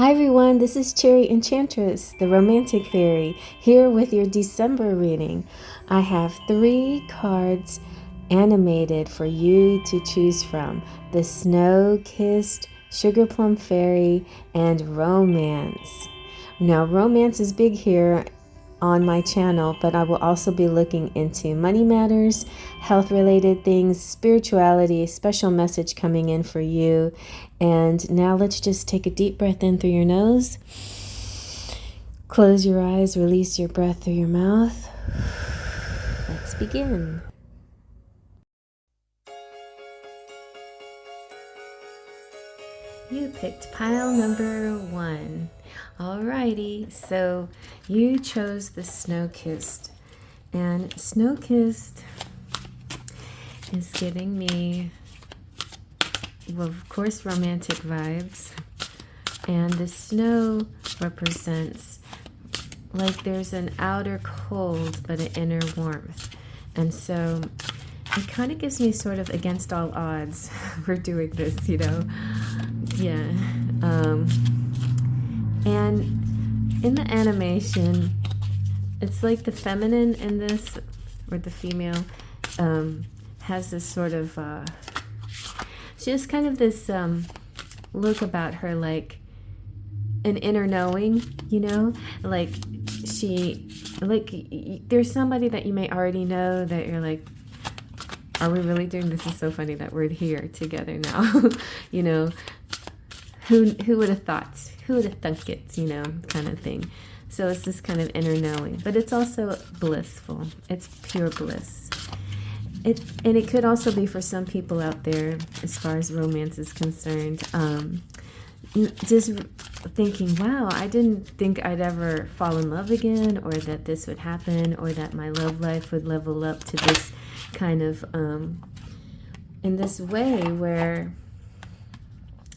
Hi everyone, this is CherryEnchantress, the romantic fairy, here with your December reading. I have 3 cards animated for you to choose from: the Snow-Kissed, Sugar Plum Fairy, and Romance. Now, romance is big here on my channel, but I will also be looking into money matters, health related things, spirituality, special message coming in for you. And now let's just take a deep breath in through your nose, close your eyes, release your breath through your mouth. Let's begin. You picked pile number 1. Alrighty, so you chose the Snow-Kissed, and Snow-Kissed is giving me, well, of course, romantic vibes, and the snow represents like there's an outer cold but an inner warmth, and so it kind of gives me sort of against all odds we're doing this, yeah. And in the animation, it's like the feminine in this, or the female, has this sort of, she has kind of this look about her, like an inner knowing, like there's somebody that you may already know that you're like, are we really doing this? Is so funny that we're here together now. Who would have thought? Who would have thunk it? Kind of thing. So it's this kind of inner knowing, but it's also blissful. It's pure bliss. And it could also be for some people out there, as far as romance is concerned, just thinking, wow, I didn't think I'd ever fall in love again, or that this would happen, or that my love life would level up to this kind of, in this way where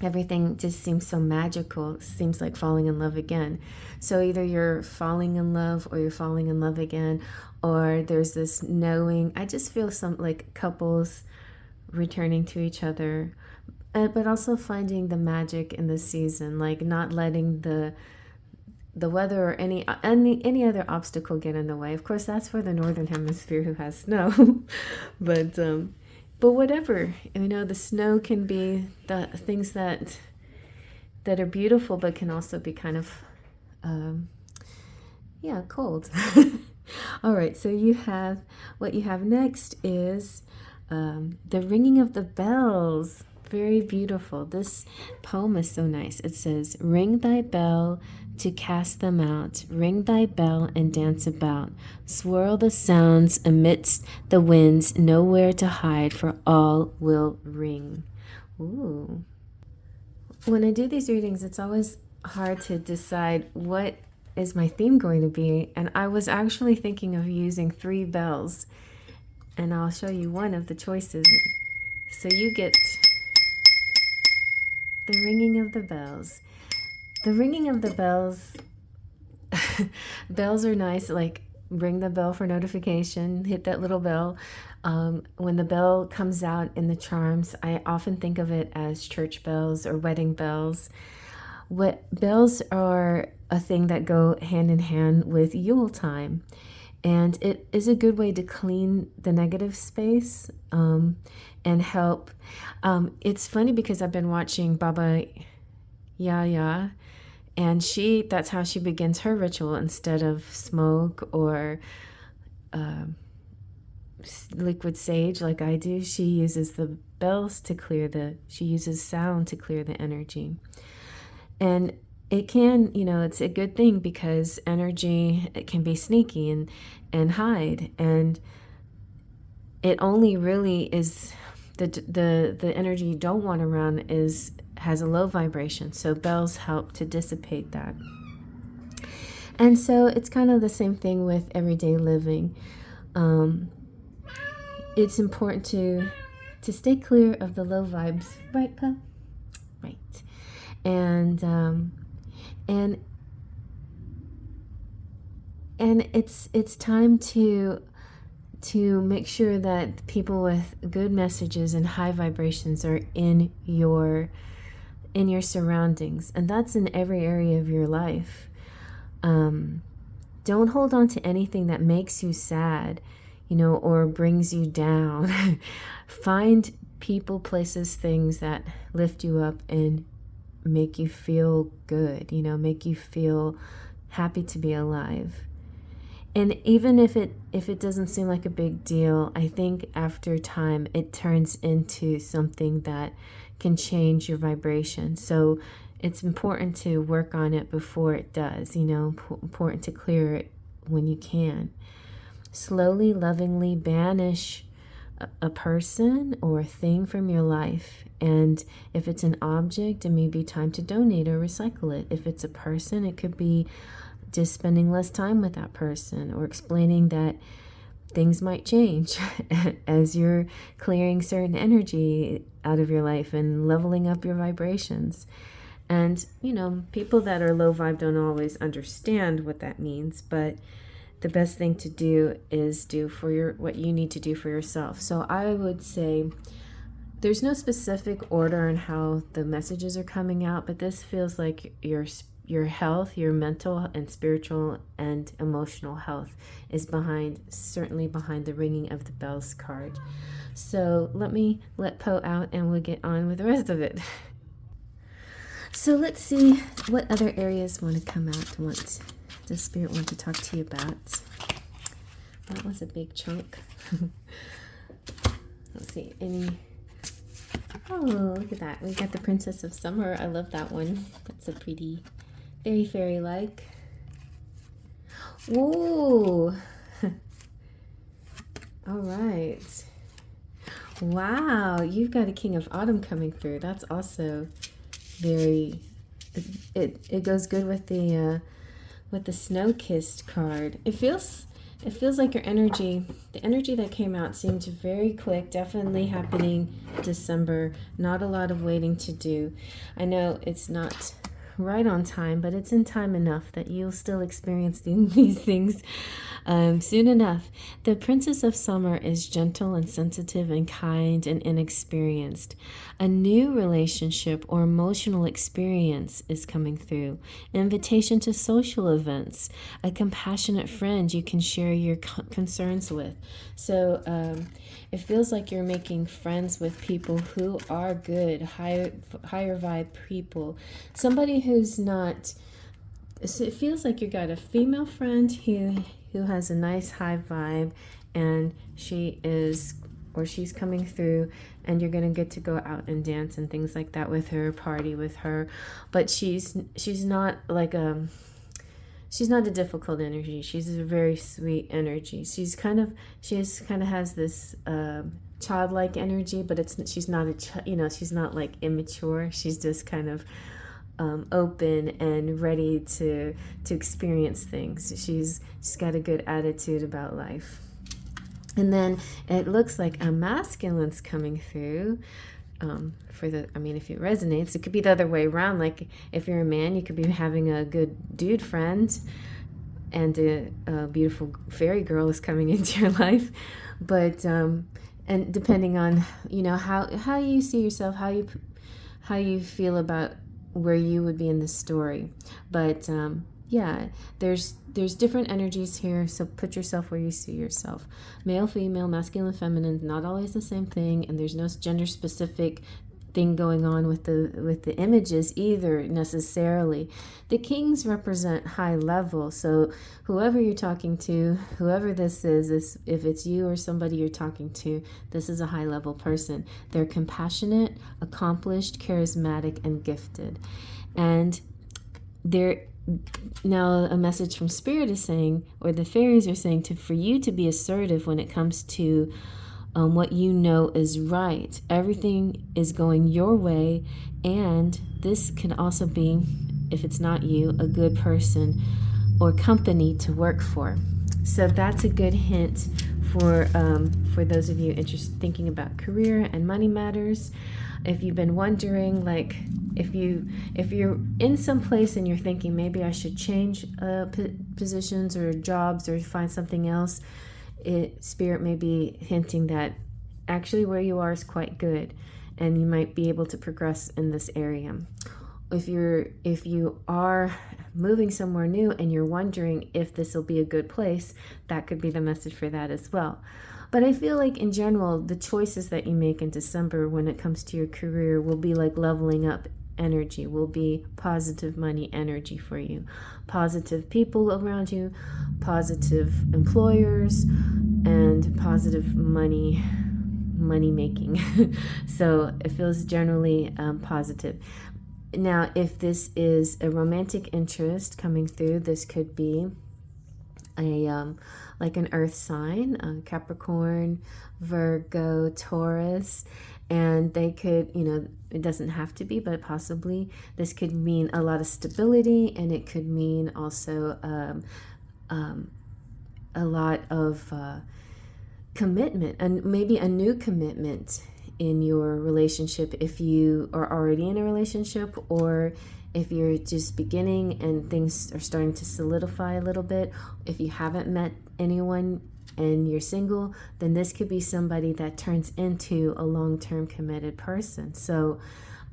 everything just seems so magical, seems like falling in love again. So either you're falling in love, or you're falling in love again, or there's this knowing. I just feel some like couples returning to each other, but also finding the magic in the season, like not letting the weather or any other obstacle get in the way. Of course, that's for the northern hemisphere who has snow, but whatever, the snow can be the things that are beautiful, but can also be kind of, cold. All right, so what you have next is the ringing of the bells. Very beautiful. This poem is so nice. It says, "Ring thy bell to cast them out. Ring thy bell and dance about. Swirl the sounds amidst the winds, nowhere to hide, for all will ring." Ooh. When I do these readings, it's always hard to decide what is my theme going to be, and I was actually thinking of using 3 bells, and I'll show you one of the choices. So you get the ringing of the bells. The ringing of the bells, bells are nice, like ring the bell for notification, hit that little bell. When the bell comes out in the charms, I often think of it as church bells or wedding bells. Bells are a thing that go hand in hand with Yule time. And it is a good way to clean the negative space and help. It's funny because I've been watching Baba Yaga, and that's how she begins her ritual. Instead of smoke or liquid sage like I do, she uses the bells to she uses sound to clear the energy. And it can, it's a good thing because energy, it can be sneaky and hide. And it only really is the energy you don't want around has a low vibration. So bells help to dissipate that. And so it's kind of the same thing with everyday living. It's important to stay clear of the low vibes, right, Pa? Right. And it's time to make sure that people with good messages and high vibrations are in your in your surroundings, and that's in every area of your life. Don't hold on to anything that makes you sad, or brings you down. Find people, places, things that lift you up and make you feel good, make you feel happy to be alive. And even if it doesn't seem like a big deal, I think after time it turns into something that can change your vibration. So it's important to work on it before it does, important to clear it when you can. Slowly, lovingly banish a person or a thing from your life. And if it's an object, it may be time to donate or recycle it. If it's a person, it could be just spending less time with that person, or explaining that things might change as you're clearing certain energy out of your life and leveling up your vibrations. And, people that are low vibe don't always understand what that means, but the best thing to do is do what you need to do for yourself. So I would say there's no specific order on how the messages are coming out, but this feels like your health, your mental and spiritual and emotional health is certainly behind the ringing of the bells card. So let Poe out and we'll get on with the rest of it. So let's see what other areas want to come out. What does Spirit want to talk to you about? That was a big chunk. Let's see, oh, look at that. We got the Princess of Summer. I love that one. That's a pretty, very fairy-like. Whoa. All right. Wow, you've got a King of Autumn coming through. That's also very, it goes good with the Snow-Kissed card. It feels like your energy, the energy that came out seemed very quick, definitely happening December, not a lot of waiting to do. I know it's not right on time, but it's in time enough that you'll still experience these things soon enough. The Princess of Summer is gentle and sensitive and kind and inexperienced. A new relationship or emotional experience is coming through. An invitation to social events. A compassionate friend you can share your concerns with. So it feels like you're making friends with people who are good, higher vibe people. Somebody who's not... So it feels like you got a female friend who has a nice high vibe, and she's coming through, and you're gonna get to go out and dance and things like that with her, party with her. But she's not like she's not a difficult energy. She's a very sweet energy. She has this childlike energy, but she's not like immature. She's just kind of open and ready to experience things. She's got a good attitude about life. And then it looks like a masculine's coming through. If it resonates, it could be the other way around. Like if you're a man, you could be having a good dude friend, and a beautiful fairy girl is coming into your life. But and depending on how you see yourself, how you feel about where you would be in the story. But there's different energies here, so put yourself where you see yourself. Male, female, masculine, feminine, not always the same thing, and there's no gender specific thing going on with the images either necessarily. The kings represent high level, so whoever you're talking to, whoever this is, if it's you or somebody you're talking to, this is a high level person. They're compassionate, accomplished, charismatic, and gifted. And now a message from Spirit is saying, or the fairies are saying, for you to be assertive when it comes to what you know is right. Everything is going your way, and this can also be, if it's not you, a good person or company to work for. So that's a good hint for those of you thinking about career and money matters. If you've been wondering, like if you're in some place and you're thinking maybe I should change positions or jobs or find something else, Spirit may be hinting that actually where you are is quite good, and you might be able to progress in this area. If you are moving somewhere new and you're wondering if this will be a good place, that could be the message for that as well. But I feel like in general, the choices that you make in December when it comes to your career will be like leveling up energy, will be positive money energy for you. Positive people around you, positive employers, and positive money making. So it feels generally positive. Now, if this is a romantic interest coming through, this could be a like an earth sign, Capricorn, Virgo, Taurus, and they could, it doesn't have to be, but possibly this could mean a lot of stability, and it could mean also a lot of commitment, and maybe a new commitment in your relationship if you are already in a relationship, or if you're just beginning and things are starting to solidify a little bit. If you haven't met anyone and you're single, then this could be somebody that turns into a long-term committed person. So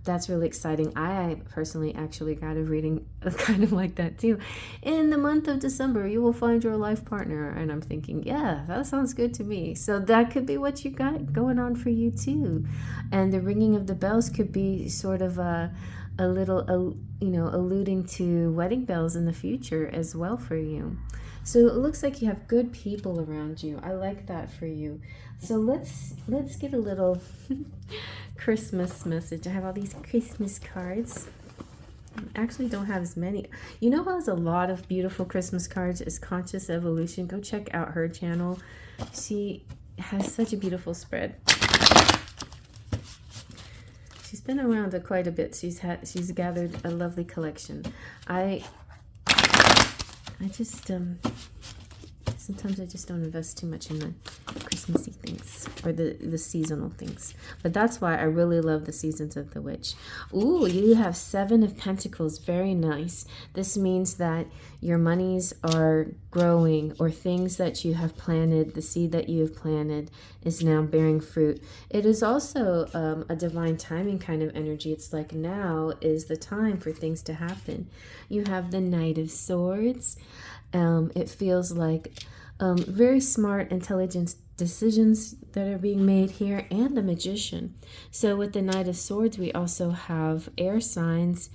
that's really exciting. I personally actually got a reading kind of like that too. In the month of December, you will find your life partner. And I'm thinking, yeah, that sounds good to me. So that could be what you got going on for you too. And the ringing of the bells could be sort of a little, alluding to wedding bells in the future as well for you. So it looks like you have good people around you. I like that for you. So let's get a little Christmas message. I have all these Christmas cards. I actually don't have as many. You know who has a lot of beautiful Christmas cards is Conscious Evolution. Go check out her channel. She has such a beautiful spread. She's been around quite a bit. She's gathered a lovely collection. I just sometimes I just don't invest too much in the Christmassy things or the seasonal things. But that's why I really love the Seasons of the Witch. Ooh, you have 7 of Pentacles. Very nice. This means that your monies are growing, or things that you have planted, the seed that you have planted is now bearing fruit. It is also a divine timing kind of energy. It's like now is the time for things to happen. You have the Knight of Swords. It feels like very smart, intelligent decisions that are being made here, and the Magician. So with the Knight of Swords, we also have air signs,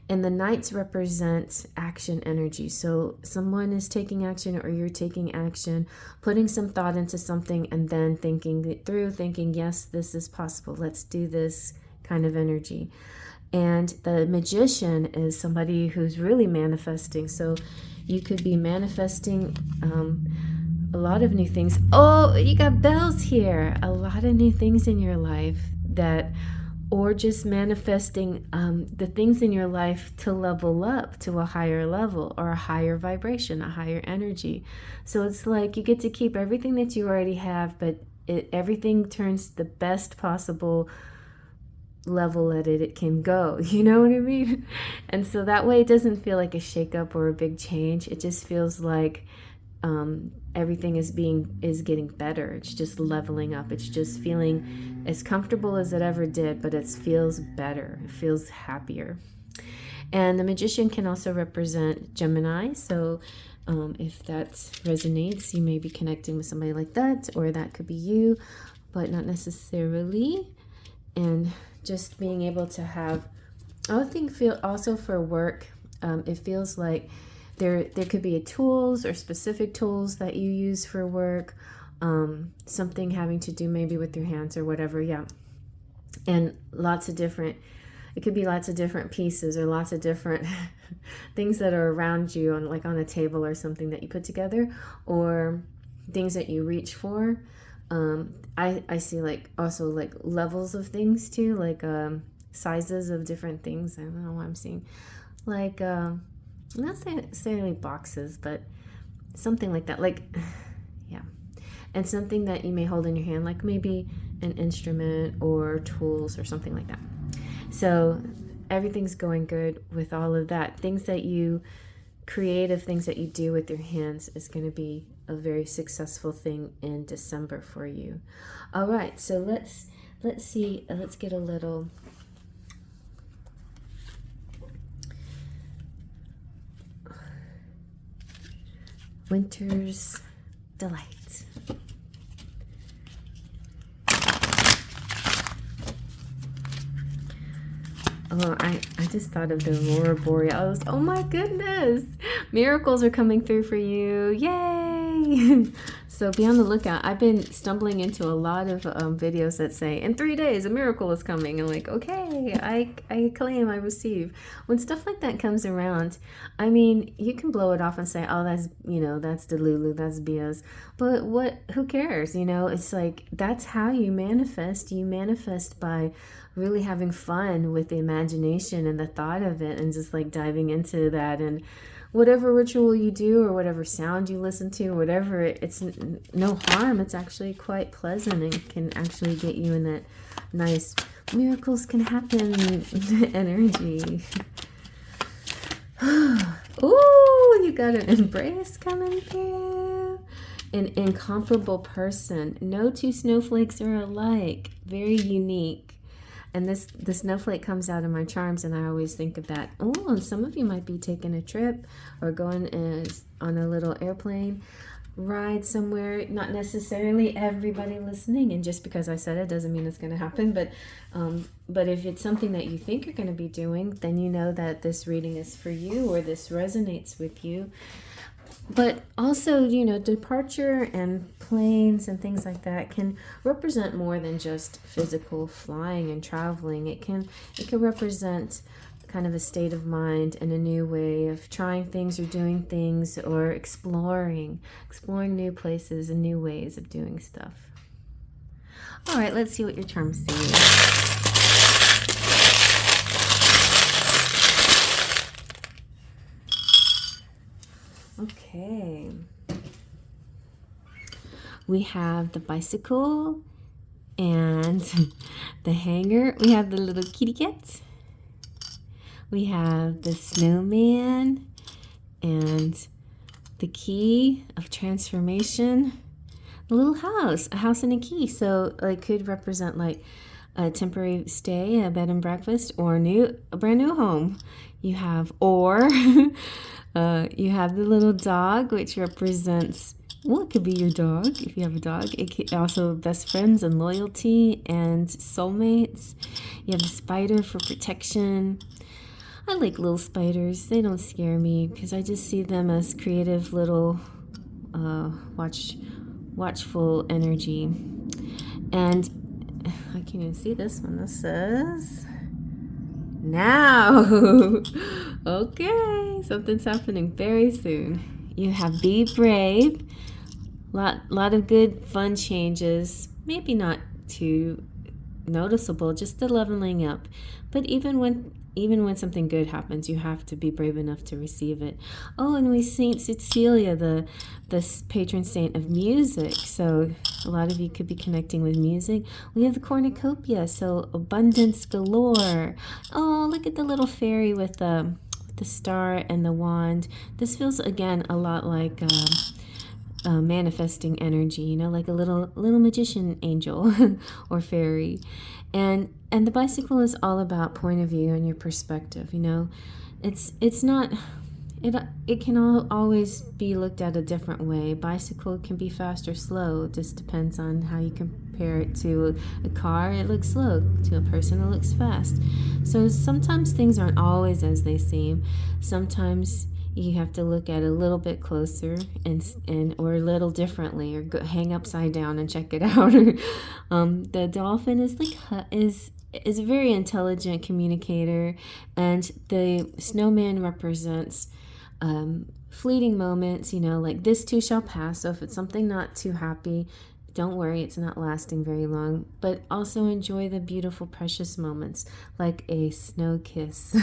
and the Knights represent action energy. So someone is taking action, or you're taking action, putting some thought into something, and then thinking it through, thinking, yes, this is possible. Let's do this kind of energy. And the Magician is somebody who's really manifesting. So you could be manifesting a lot of new things. Oh, you got bells here. A lot of new things in your life or just manifesting the things in your life to level up to a higher level, or a higher vibration, a higher energy. So it's like you get to keep everything that you already have, but everything turns the best possible level that it can go. You know what I mean? And so that way it doesn't feel like a shakeup or a big change. It just feels like everything is getting better. It's just leveling up. It's just feeling as comfortable as it ever did, but it feels better. It feels happier. And the Magician can also represent Gemini. So if that resonates, you may be connecting with somebody like that, or that could be you, but not necessarily. And just being able to have, I think, feel also for work, it feels like there could be tools or specific tools that you use for work, something having to do maybe with your hands or whatever, yeah. And it could be lots of different pieces, or lots of different things that are around you on a table or something that you put together, or things that you reach for. I see also levels of things too, sizes of different things. I don't know what I'm seeing. Not necessarily boxes, but something like that. Yeah. And something that you may hold in your hand, like maybe an instrument or tools or something like that. So everything's going good with all of that. Creative things that you do with your hands is going to be a very successful thing in December for you. All right, so let's Let's see, let's get a little Winter's Delight. Oh, I just thought of the Aurora Borealis. Oh my goodness! Miracles are coming through for you. Yay! So be on the lookout. I've been stumbling into a lot of videos that say, in 3 days, a miracle is coming. I'm like, okay, I claim, I receive. When stuff like that comes around, I mean, you can blow it off and say, oh, that's, you know, that's delulu, that's BS. But who cares? You know, it's like, that's how you manifest. You manifest by really having fun with the imagination and the thought of it, and just like diving into that. And whatever ritual you do, or whatever sound you listen to, or whatever, it's no harm. It's actually quite pleasant and can actually get you in that nice miracles can happen energy. Ooh, you got an embrace coming through. An incomparable person. No two snowflakes are alike. Very unique. And the snowflake comes out of my charms, and I always think of that. Oh, and some of you might be taking a trip or going on a little airplane ride somewhere. Not necessarily everybody listening, and just because I said it doesn't mean it's going to happen. But if it's something that you think you're going to be doing, then you know that this reading is for you, or this resonates with you. But also, you know, departure and planes and things like that can represent more than just physical flying and traveling. It can represent kind of a state of mind and a new way of trying things or doing things, or exploring new places and new ways of doing stuff. All right, let's see what your charms say. Okay, we have the bicycle and the hanger. We have the little kitty cat. We have the snowman and the key of transformation. The little house, a house and a key. So it could represent like a temporary stay, a bed and breakfast, or a brand new home. You have you have the little dog, which represents, well, it could be your dog if you have a dog. It could also best friends and loyalty and soulmates. You have the spider for protection. I like little spiders. They don't scare me because I just see them as creative little watchful energy. And I can't even see this one. This says now. Okay, something's happening very soon. You have be brave. Lot of good fun changes. Maybe not too noticeable, just the leveling up. But even when something good happens, you have to be brave enough to receive it. Oh, and we Saint Cecilia, the patron saint of music. So a lot of you could be connecting with music. We have the cornucopia, so abundance galore. Oh, look at the little fairy with the star and the wand. This feels again a lot like manifesting energy, you know, like a little magician angel or fairy. And the bicycle is all about point of view and your perspective. You know, it's not. It can always be looked at a different way. Bicycle can be fast or slow. It just depends on how you compare it to a car. It looks slow. To a person, it looks fast. So sometimes things aren't always as they seem. Sometimes you have to look at it a little bit closer and or a little differently, or hang upside down and check it out. The dolphin is a very intelligent communicator, and the snowman represents fleeting moments, you know, like this too shall pass. So if it's something not too happy, don't worry, it's not lasting very long. But also enjoy the beautiful, precious moments, like a snow kiss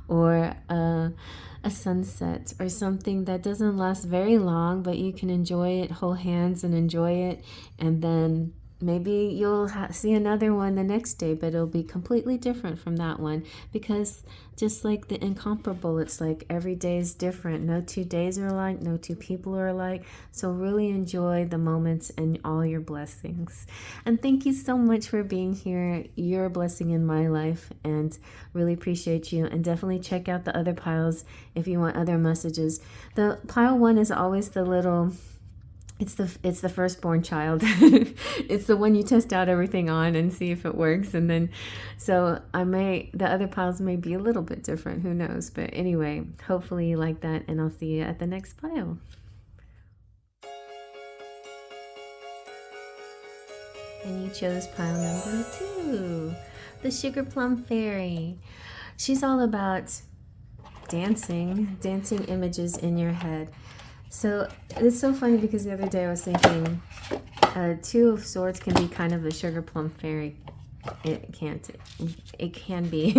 or a sunset, or something that doesn't last very long, but you can enjoy it, hold hands and enjoy it, and then maybe you'll see another one the next day, but it'll be completely different from that one, because just like the incomparable, it's like every day is different. No 2 days are alike, no two people are alike. So really enjoy the moments and all your blessings. And thank you so much for being here. You're a blessing in my life, and really appreciate you. And definitely check out the other piles if you want other messages. The pile 1 is always the little... It's the firstborn child. It's the one you test out everything on and see if it works. And then, so the other piles may be a little bit different. Who knows? But anyway, hopefully you like that, and I'll see you at the next pile. And you chose pile number 2, the Sugar Plum Fairy. She's all about dancing images in your head. So it's so funny because the other day I was thinking 2 of Swords can be kind of a sugar plum fairy. It can be.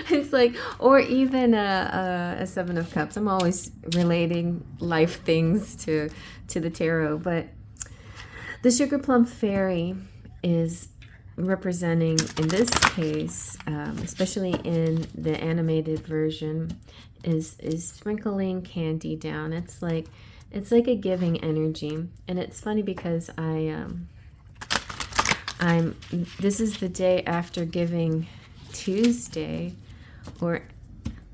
It's like, or even a 7 of Cups. I'm always relating life things to the tarot, but the Sugar Plum Fairy is representing, in this case, especially in the animated version, is sprinkling candy down. It's like a giving energy. And it's funny because this is the day after Giving Tuesday, or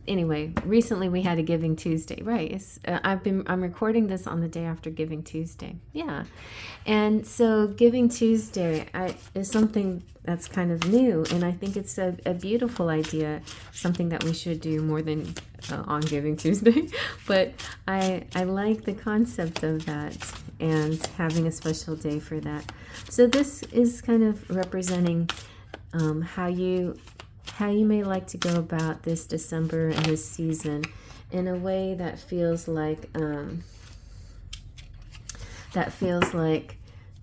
anyway, recently we had a Giving Tuesday, right? I'm recording this on the day after Giving Tuesday. Yeah. And so Giving Tuesday is something that's kind of new, and I think it's a beautiful idea, something that we should do more than on Giving Tuesday. But I like the concept of that and having a special day for that. So this is kind of representing how you may like to go about this December and this season in a way that feels like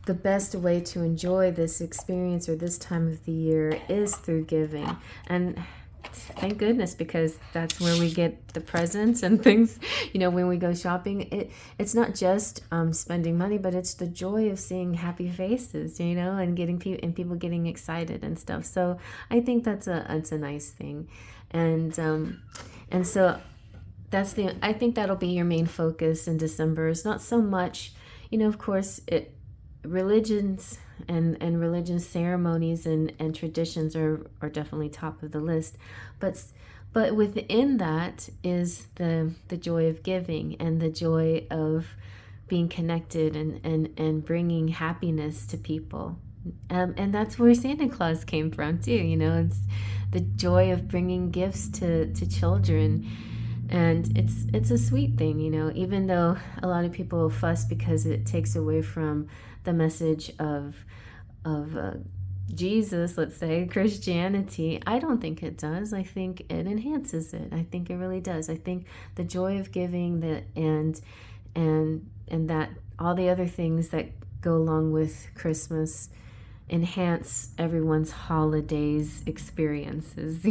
the best way to enjoy this experience or this time of the year is through giving. And thank goodness, because that's where we get the presents and things. When we go shopping, it's not just spending money, but it's the joy of seeing happy faces, and getting people getting excited and stuff. So I think that's a nice thing, and so I think that'll be your main focus in December. It's not so much, of course, religions and religion ceremonies and traditions are definitely top of the list, but within that is the joy of giving and the joy of being connected and bringing happiness to people, and that's where Santa Claus came from too. It's the joy of bringing gifts to children. And it's a sweet thing, even though a lot of people fuss because it takes away from the message of Jesus, let's say, Christianity. I don't think it does. I think it enhances it. I think it really does. I think the joy of giving and that all the other things that go along with Christmas enhance everyone's holidays experiences,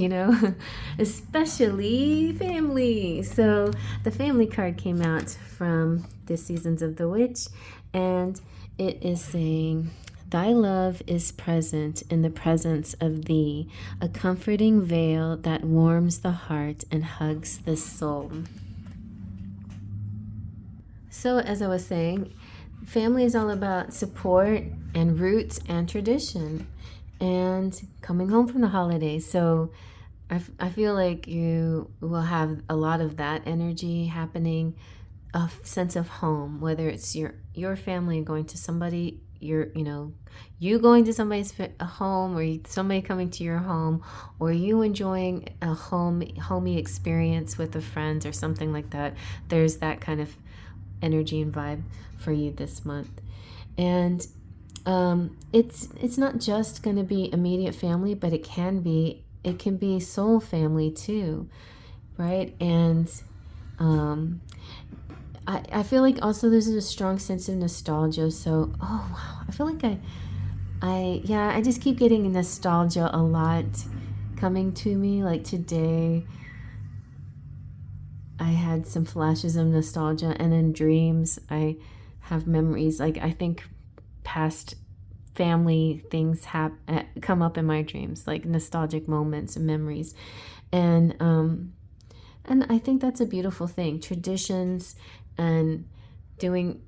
especially family. So the family card came out from the Seasons of the Witch, and it is saying, "Thy love is present in the presence of thee, a comforting veil that warms the heart and hugs the soul." So as I was saying, family is all about support and roots and tradition and coming home from the holidays. So I feel like you will have a lot of that energy happening, a sense of home, whether it's your family going to somebody, you going to somebody's home, or somebody coming to your home, or you enjoying a homey experience with a friend or something like that. There's that kind of energy and vibe for you this month. And it's not just going to be immediate family, but it can be soul family too, right? And I feel like also there's a strong sense of nostalgia. So I feel like I just keep getting nostalgia a lot coming to me. Like today I had some flashes of nostalgia, and in dreams I have memories. Like I think past family things come up in my dreams, like nostalgic moments and memories. And I think that's a beautiful thing. Traditions and doing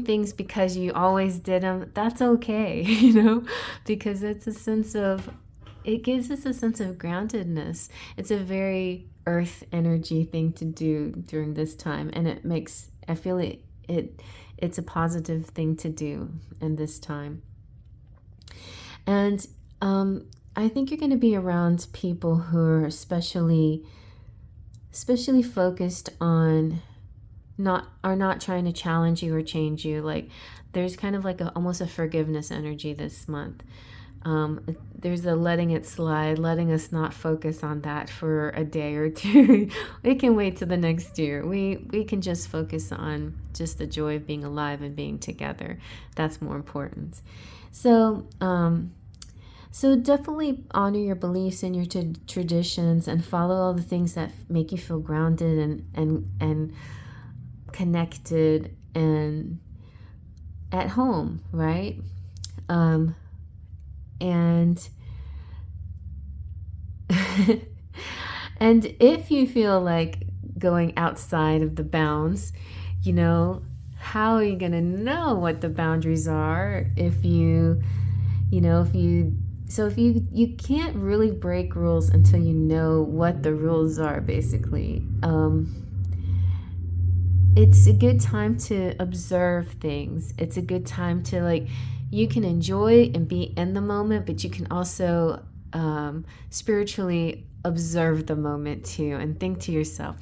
things because you always did them, that's okay, because it's a sense of, it gives us a sense of groundedness. It's a very earth energy thing to do during this time, and I feel it's a positive thing to do in this time. And I think you're going to be around people who are especially focused on not trying to challenge you or change you. Like there's kind of like almost a forgiveness energy this month. There's a letting it slide, letting us not focus on that for a day or two. It can wait till the next year. We can just focus on just the joy of being alive and being together. That's more important. So definitely honor your beliefs and your traditions, and follow all the things that make you feel grounded and connected and at home, right? And and if you feel like going outside of the bounds, how are you going to know what the boundaries are if you can't really break rules until you know what the rules are, basically. It's a good time to observe things. It's a good time to you can enjoy and be in the moment, but you can also spiritually observe the moment too, and think to yourself,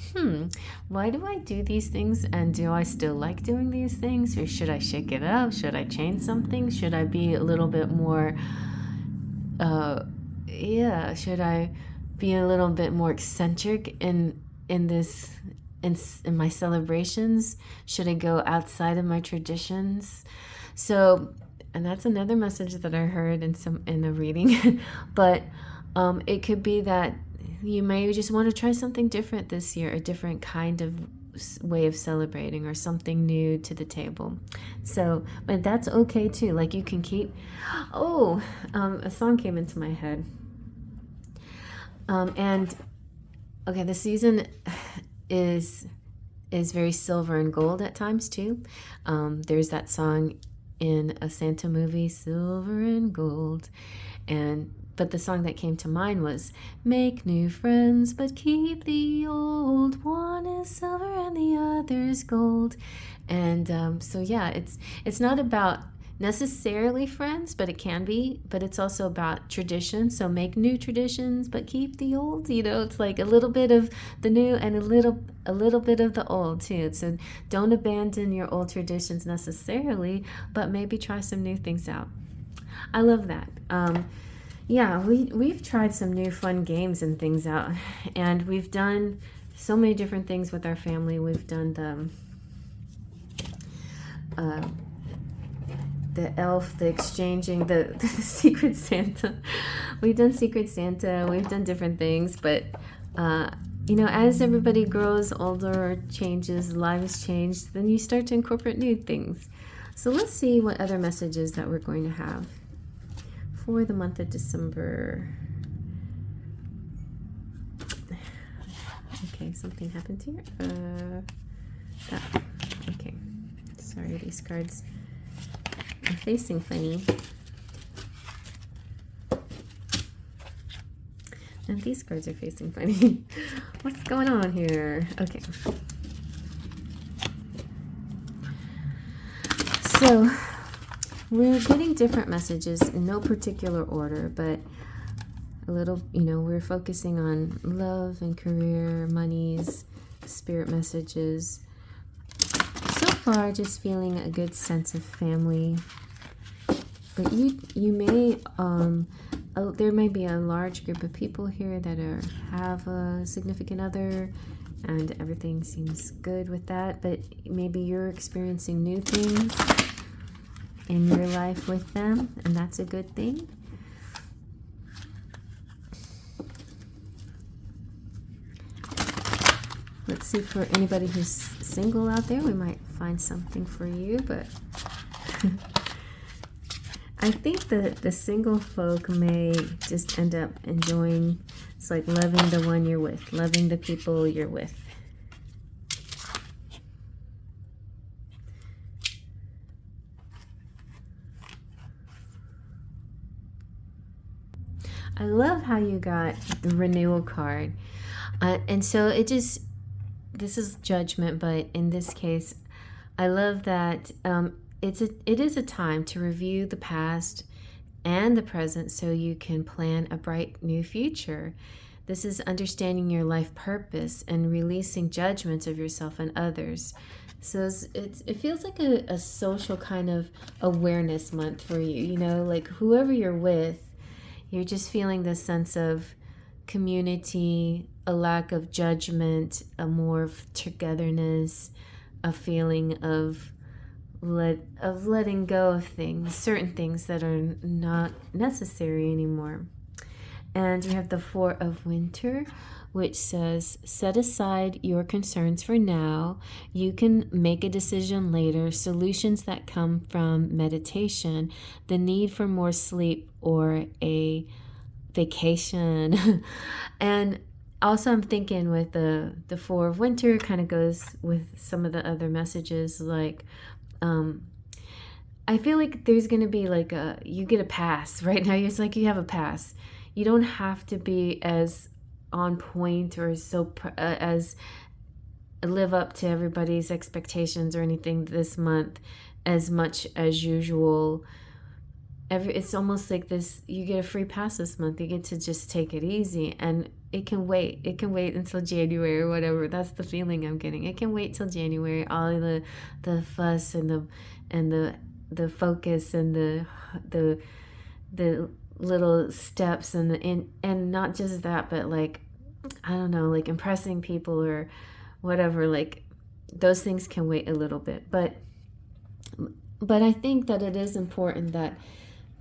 why do I do these things, and do I still like doing these things, or should I shake it up? Should I change something? Should I be a little bit more should I be a little bit more eccentric in my celebrations? Should I go outside of my traditions? So, and that's another message that I heard in a reading. But it could be that you may just want to try something different this year, a different kind of way of celebrating, or something new to the table. So, but that's okay too. Like you can keep. A song came into my head. And okay, the season is very silver and gold at times too. There's that song in a Santa movie, Silver and Gold, but the song that came to mind was "Make new friends, but keep the old. One is silver and the other's gold." And so yeah, it's not about necessarily friends, but it can be. But it's also about tradition. So make new traditions, but keep the old. It's like a little bit of the new and a little bit of the old too. So don't abandon your old traditions necessarily, but maybe try some new things out. I love that. Yeah, we've tried some new fun games and things out, and we've done so many different things with our family. We've done the elf, the exchanging, the Secret Santa. We've done Secret Santa. We've done different things, but as everybody grows older, changes, lives change, then you start to incorporate new things. So let's see what other messages that we're going to have for the month of December. Okay, something happened here. Okay, sorry, these cards are facing funny. And these cards are facing funny. What's going on here? Okay. So we're getting different messages in no particular order, but a little, we're focusing on love and career, monies, spirit messages. So far, just feeling a good sense of family. But you may, there may be a large group of people here that have a significant other, and everything seems good with that. But maybe you're experiencing new things in your life with them, and that's a good thing. Let's see, for anybody who's single out there, we might find something for you, but I think that the single folk may just end up enjoying, it's like loving the one you're with, loving the people you're with. I love how you got the renewal card. And so this is judgment, but in this case, I love that it is a time to review the past and the present so you can plan a bright new future. This is understanding your life purpose and releasing judgments of yourself and others. So it feels like a social kind of awareness month for you, you know, like whoever you're with, you're just feeling this sense of community, a lack of judgment, a more of togetherness, a feeling of letting go of things, certain things that are not necessary anymore. And we have the Four of Winter, which says, set aside your concerns for now. You can make a decision later. Solutions that come from meditation, the need for more sleep, or a vacation. And also I'm thinking with the Four of Winter kind of goes with some of the other messages, like I feel like there's going to be like you get a pass right now. It's like you have a pass. You don't have to be as on point or as live up to everybody's expectations or anything this month as much as usual. It's almost like this, you get a free pass this month. You get to just take it easy, and it can wait. It can wait until January or whatever. That's the feeling I'm getting. It can wait till January. All of the fuss and the focus and the little steps and not just that, but like, I don't know, like impressing people or whatever, like those things can wait a little bit. But I think that it is important that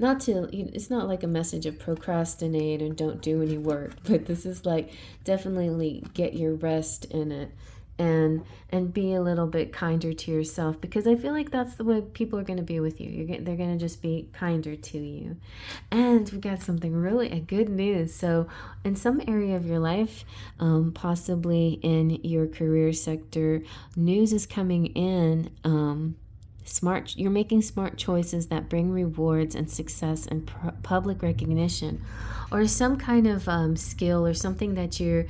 it's not like a message of procrastinate and don't do any work, but this is like definitely get your rest in it and be a little bit kinder to yourself, because I feel like that's the way people are going to be with you. They're going to just be kinder to you. And we got something really good news. So in some area of your life, possibly in your career sector, news is coming in. You're making smart choices that bring rewards and success and public recognition, or some kind of skill or something that you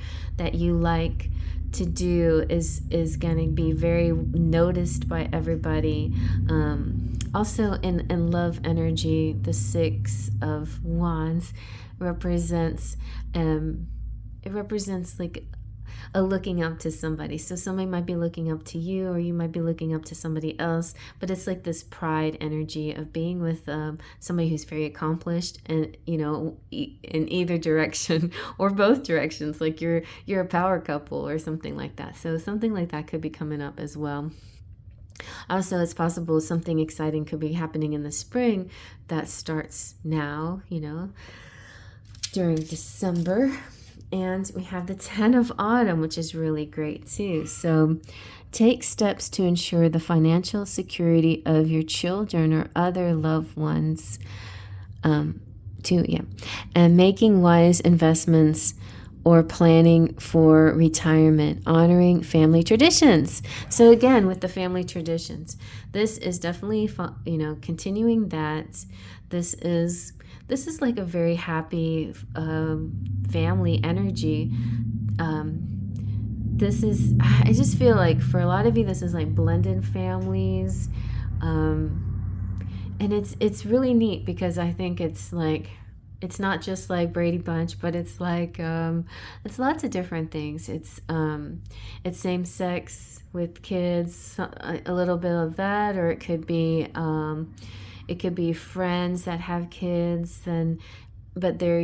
like to do is going to be very noticed by everybody. Also in love energy, the Six of Wands represents like a looking up to somebody. So somebody might be looking up to you, or you might be looking up to somebody else, but it's like this pride energy of being with somebody who's very accomplished, and you know, in either direction or both directions, like you're a power couple or something like that. So something like that could be coming up as well. Also, it's possible something exciting could be happening in the spring that starts now, you know, during December. And we have the 10 of Autumn, which is really great too. So take steps to ensure the financial security of your children or other loved ones. And making wise investments or planning for retirement, honoring family traditions. So again, with the family traditions, this is definitely, continuing that. This is like a very happy family energy. I just feel like for a lot of you, this is like blended families. And it's really neat, because I think it's like, it's not just like Brady Bunch, but it's like, it's lots of different things. It's same sex with kids, a little bit of that, or it could be friends that have kids, but they're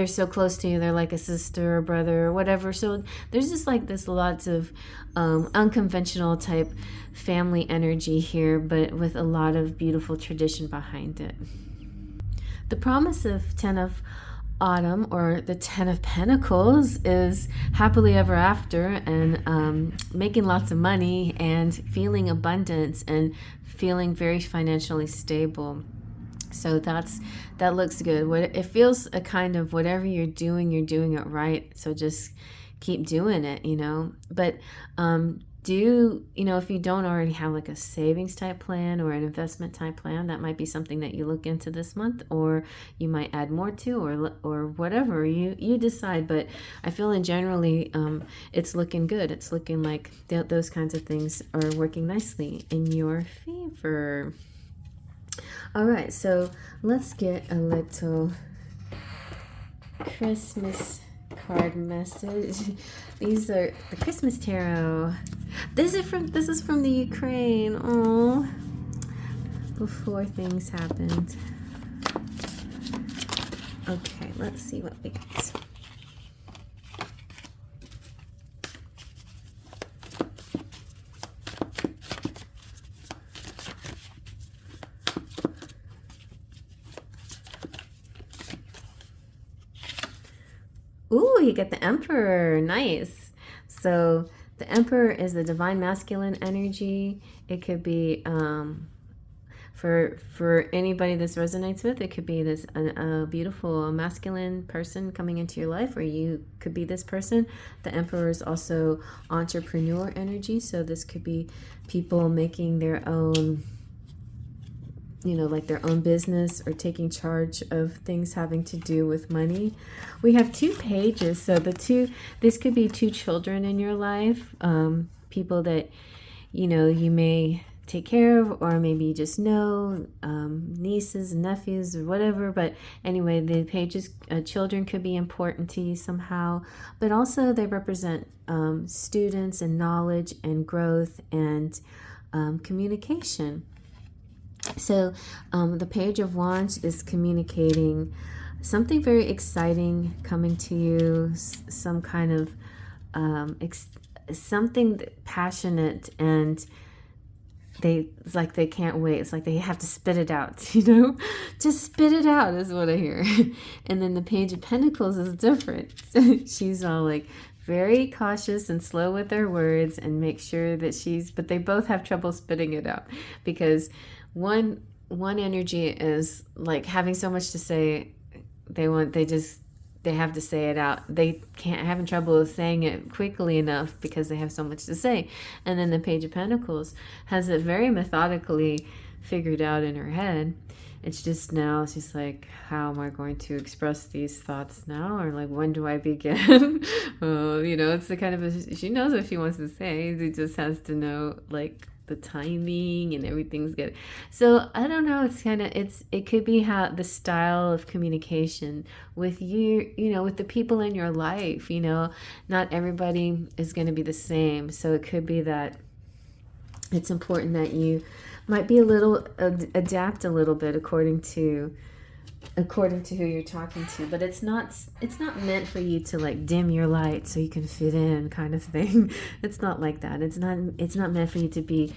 so close to you, they're like a sister or brother or whatever. So there's just like this lots of unconventional type family energy here, but with a lot of beautiful tradition behind it. The promise of 10 of Autumn, or the 10 of Pentacles, is happily ever after, and making lots of money and feeling abundance and feeling very financially stable. So that looks good. It feels a kind of whatever you're doing it right. So just keep doing it, you know. But if you don't already have like a savings type plan or an investment type plan, that might be something that you look into this month, or you might add more to, or whatever you decide. But I feel in generally it's looking good. It's looking like those kinds of things are working nicely in your favor. All right, so let's get a little Christmas card message. These are the Christmas tarot. This is from the Ukraine. Oh, before things happened. Okay, let's see what we get. Ooh, you get the Emperor. Nice. So the Emperor is the divine masculine energy. It could be for anybody this resonates with, it could be this a beautiful masculine person coming into your life, or you could be this person. The Emperor is also entrepreneur energy. So this could be people making their own, like their own business, or taking charge of things having to do with money. We have 2 pages. So this could be 2 children in your life, people that, you may take care of, or maybe you just know, nieces and nephews or whatever. But anyway, the pages, children could be important to you somehow, but also they represent students and knowledge and growth and communication. So the Page of Wands is communicating something very exciting coming to you, some kind of something passionate, and it's like they can't wait. It's like they have to spit it out, just spit it out is what I hear. And then the Page of Pentacles is different. She's all like very cautious and slow with their words, and make sure that but they both have trouble spitting it out, because one energy is like having so much to say, they have to say it out. They having trouble saying it quickly enough because they have so much to say. And then the Page of Pentacles has it very methodically figured out in her head. It's just now she's like, how am I going to express these thoughts now? Or like, when do I begin? It's the kind of she knows what she wants to say. She just has to know like the timing, and everything's good. So I don't know, it could be how the style of communication with you, with the people in your life, not everybody is going to be the same. So it could be that it's important that you might be adapt a little bit according to who you're talking to. But it's not meant for you to like dim your light so you can fit in, kind of thing. It's not like that. It's not meant for you to be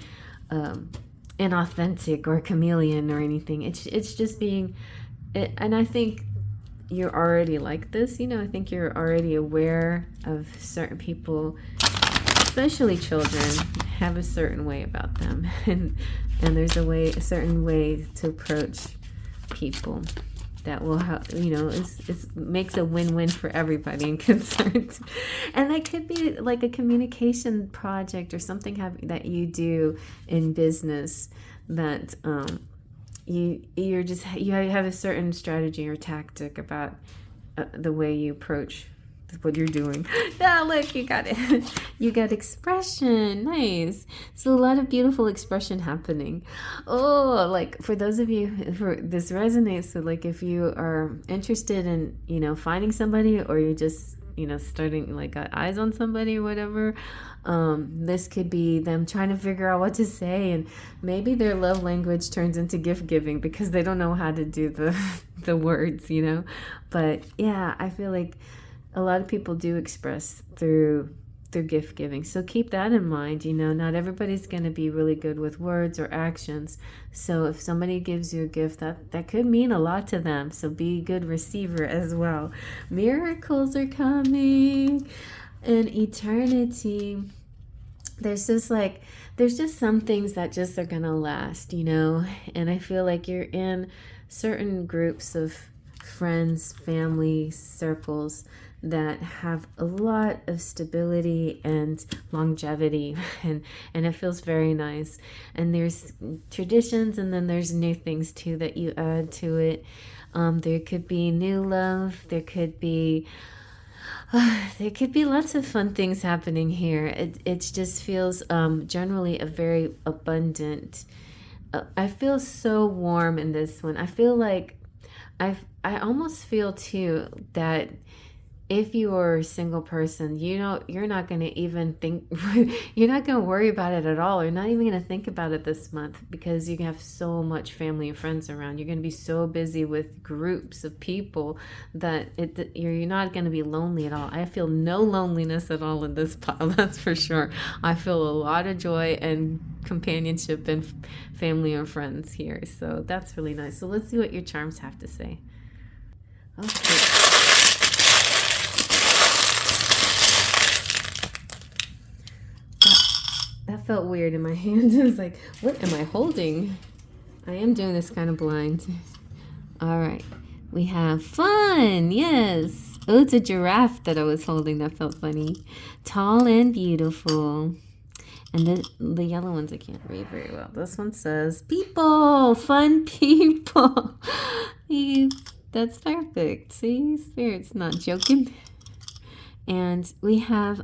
inauthentic or a chameleon or anything. It's just being and I think you're already like this. I think you're already aware of certain people, especially children, have a certain way about them, and there's a certain way to approach people that will help, it makes a win-win for everybody concerned. And that could be like a communication project or something that you do in business, that you have a certain strategy or tactic about the way you approach what you're doing. Look, you got it. You got expression. Nice. So a lot of beautiful expression happening. Oh, like for those of you who this resonates, so like if you are interested in finding somebody, or you're just starting, like, got eyes on somebody or whatever, this could be them trying to figure out what to say, and maybe their love language turns into gift giving because they don't know how to do the words, but yeah, I feel like a lot of people do express through gift giving. So keep that in mind. Not everybody's going to be really good with words or actions. So if somebody gives you a gift, that could mean a lot to them. So be a good receiver as well. Miracles are coming in eternity. there's just some things that just are gonna last, you know. And I feel like you're in certain groups of friends, family circles that have a lot of stability and longevity, and it feels very nice. And there's traditions, and then there's new things too that you add to it. There could be new love, there could be there could be lots of fun things happening here. It just feels generally a very abundant. I feel so warm in this one. I feel like I almost feel too that if you are a single person, you know, you're not going to even think, you're not going to worry about it at all, or not even going to think about it this month, because you have so much family and friends around. You're going to be so busy with groups of people that you're not going to be lonely at all. I feel no loneliness at all in this pile, that's for sure. I feel a lot of joy and companionship and family and friends here. So that's really nice. So let's see what your charms have to say. Okay. That felt weird in my hand. I was like, what am I holding? I am doing this kind of blind. All right. We have fun. Yes. Oh, it's a giraffe that I was holding. That felt funny. Tall and beautiful. And the yellow ones I can't read very well. This one says, people. Fun people. That's perfect. See? Spirit's not joking. And we have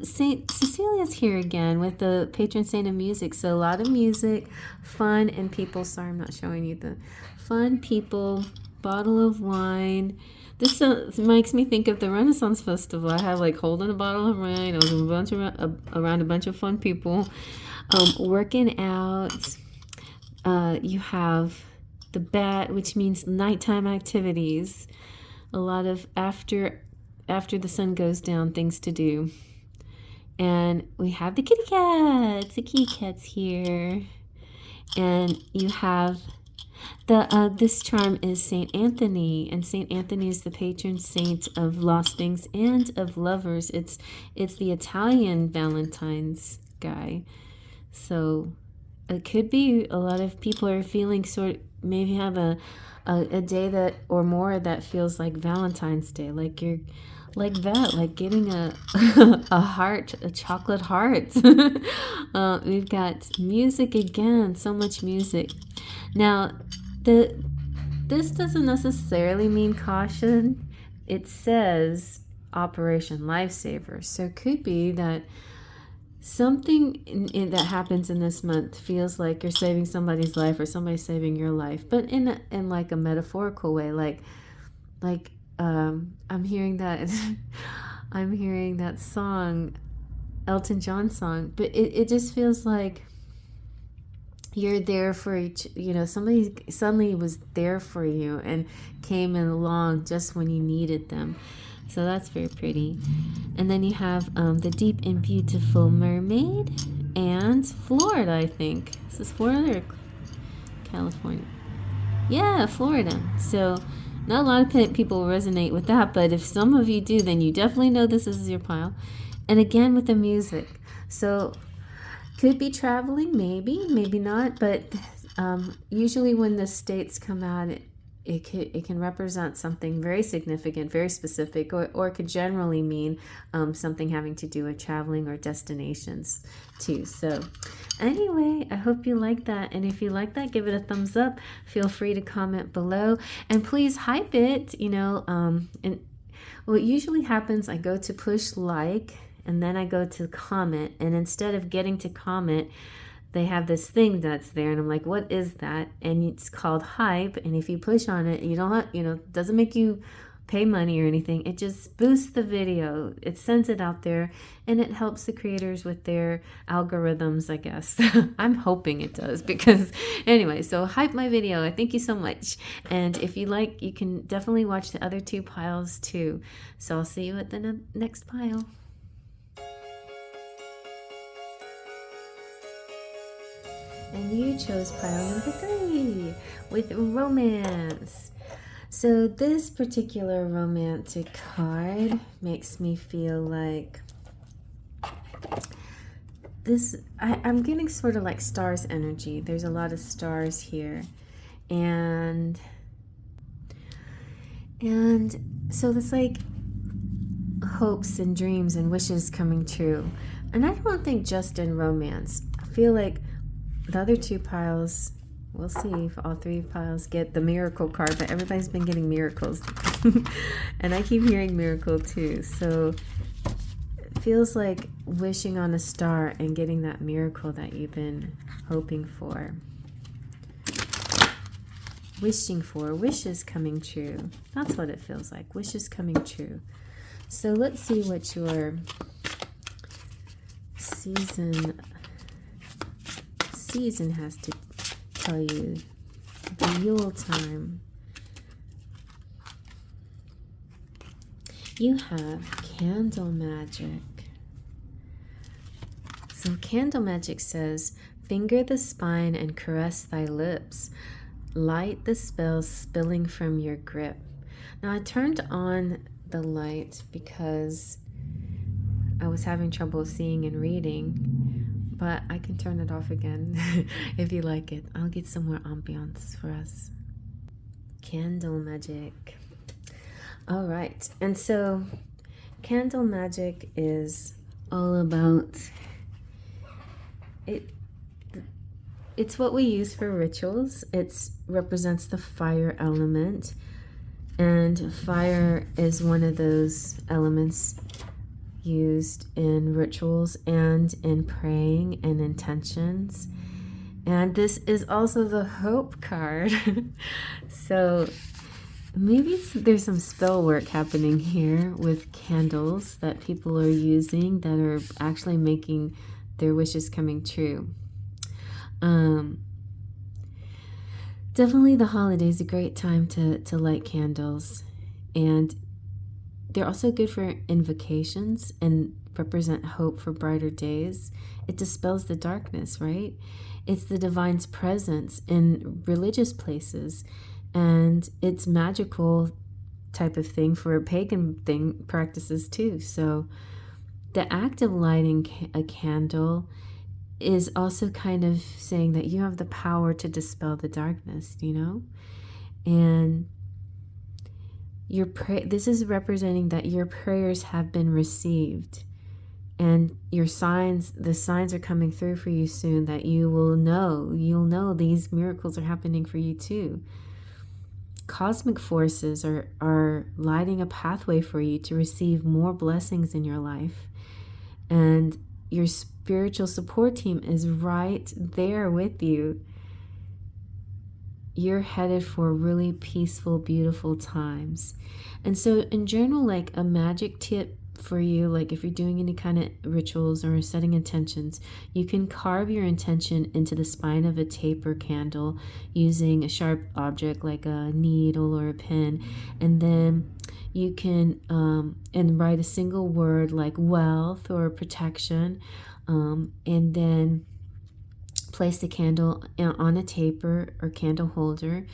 Saint Cecilia's here again with the patron saint of music. So a lot of music, fun, and people. Sorry, I'm not showing you the fun people. Bottle of wine. This makes me think of the Renaissance Festival. I had like holding a bottle of wine. I was around a bunch of fun people, working out. You have the bat, which means nighttime activities. A lot of after the sun goes down, things to do. And we have the kitty cats. The kitty cats here. And you have this charm is Saint Anthony, and Saint Anthony is the patron saint of lost things and of lovers. It's the Italian Valentine's guy. So it could be a lot of people are feeling maybe have a day that or more that feels like Valentine's Day, like you're like that, like getting a heart, a chocolate heart. We've got music again, so much music. Now, this doesn't necessarily mean caution. It says Operation Lifesaver. So it could be that something that happens in this month feels like you're saving somebody's life or somebody's saving your life, but in like a metaphorical way, like I'm hearing that I'm hearing that song, Elton John song, but it just feels like you're there for somebody suddenly was there for you and came in along just when you needed them. So that's very pretty. And then you have the deep and beautiful mermaid and Florida, I think. Is this Florida or California? Yeah, Florida. So not a lot of people resonate with that, but if some of you do, then you definitely know this is your pile. And again with the music. So could be traveling, maybe not, but usually when the states come out, it can represent something very significant, very specific, or it could generally mean something having to do with traveling or destinations too. So anyway, I hope you like that. And if you like that, give it a thumbs up. Feel free to comment below. And please hype it, and what usually happens, I go to push like, and then I go to comment. And instead of getting to comment, they have this thing that's there, and I'm like, what is that? And it's called hype. And if you push on it, you don't have, it doesn't make you pay money or anything. It just boosts the video. It sends it out there, and it helps the creators with their algorithms, I guess. I'm hoping it does, because anyway, so hype my video. I thank you so much. And if you like, you can definitely watch the other two piles too. So I'll see you at the next pile. And you chose pile number 3 with romance. So this particular romantic card makes me feel like I'm getting sort of like stars energy. There's a lot of stars here. And so it's like hopes and dreams and wishes coming true. And I don't think just in romance. I feel like the other two piles, we'll see if all three piles get the miracle card, but everybody's been getting miracles. And I keep hearing miracle too. So it feels like wishing on a star and getting that miracle that you've been hoping for. Wishing for, wishes coming true. That's what it feels like, wishes coming true. So let's see what your season has to tell you. The Yule time. You have candle magic. So candle magic says, finger the spine and caress thy lips. Light the spells spilling from your grip. Now I turned on the light because I was having trouble seeing and reading, but I can turn it off again if you like it. I'll get some more ambiance for us. Candle magic. All right, and so candle magic is all about it. It's what we use for rituals. It represents the fire element, and fire is one of those elements used in rituals and in praying and intentions. And this is also the hope card. So maybe there's some spell work happening here with candles that people are using that are actually making their wishes coming true. Definitely the holidays, a great time to light candles, and they're also good for invocations and represent hope for brighter days. It dispels the darkness, right? It's the divine's presence in religious places, and it's magical type of thing for pagan practices too. So the act of lighting a candle is also kind of saying that you have the power to dispel the darkness, you know? And this is representing that your prayers have been received, and the signs are coming through for you soon, that you'll know these miracles are happening for you too. Cosmic forces are lighting a pathway for you to receive more blessings in your life. And your spiritual support team is right there with you. You're headed for really peaceful, beautiful times. And so in general, like a magic tip for you, like if you're doing any kind of rituals or setting intentions, you can carve your intention into the spine of a taper candle using a sharp object like a needle or a pen, and then you can and write a single word like wealth or protection, and then place the candle on a taper or candle holder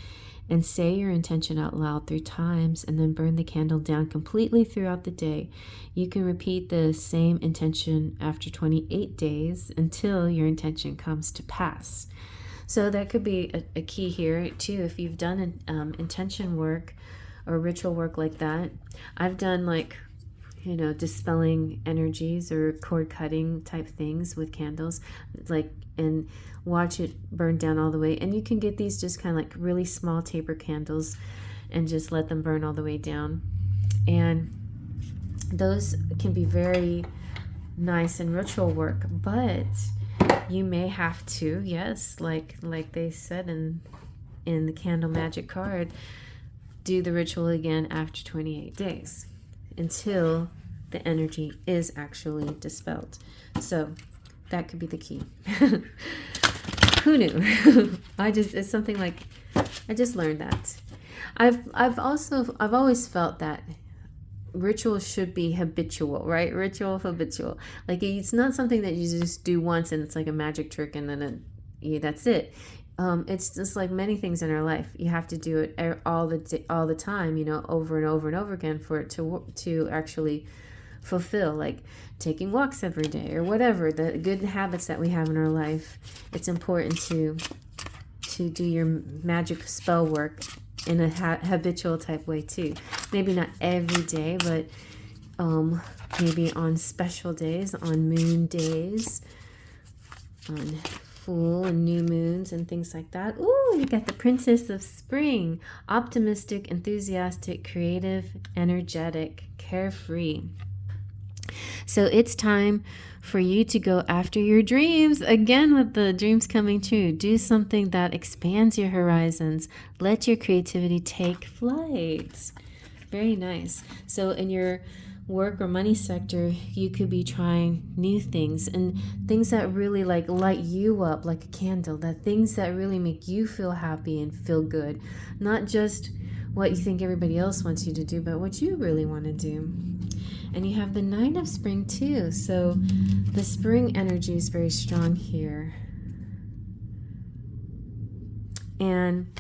and say your intention out loud 3 times, and then burn the candle down completely throughout the day. You can repeat the same intention after 28 days until your intention comes to pass. So that could be a key here too. If you've done intention work or ritual work like that, I've done dispelling energies or cord cutting type things with candles, and watch it burn down all the way. And you can get these just kind of like really small taper candles and just let them burn all the way down. And those can be very nice in ritual work, but you may have to, yes, like they said in the candle magic card, do the ritual again after 28 days until the energy is actually dispelled. So that could be the key. Who knew? It's something like, I just learned that. I've always felt that ritual should be habitual, right? Habitual. Like it's not something that you just do once and it's like a magic trick and then that's it. It's just like many things in our life. You have to do it all the time, over and over and over again for it to actually fulfill, like taking walks every day or whatever, the good habits that we have in our life. It's important to do your magic spell work in a habitual type way too. Maybe not every day, but maybe on special days, on moon days, on full and new moons and things like that. Ooh, you got the Princess of Spring. Optimistic, enthusiastic, creative, energetic, carefree. So it's time for you to go after your dreams. Again, with the dreams coming true, do something that expands your horizons. Let your creativity take flight. Very nice. So in your work or money sector, you could be trying new things and things that really like light you up like a candle, that things that really make you feel happy and feel good, not just what you think everybody else wants you to do, but what you really want to do. And you have the Nine of Spring too, so the spring energy is very strong here. And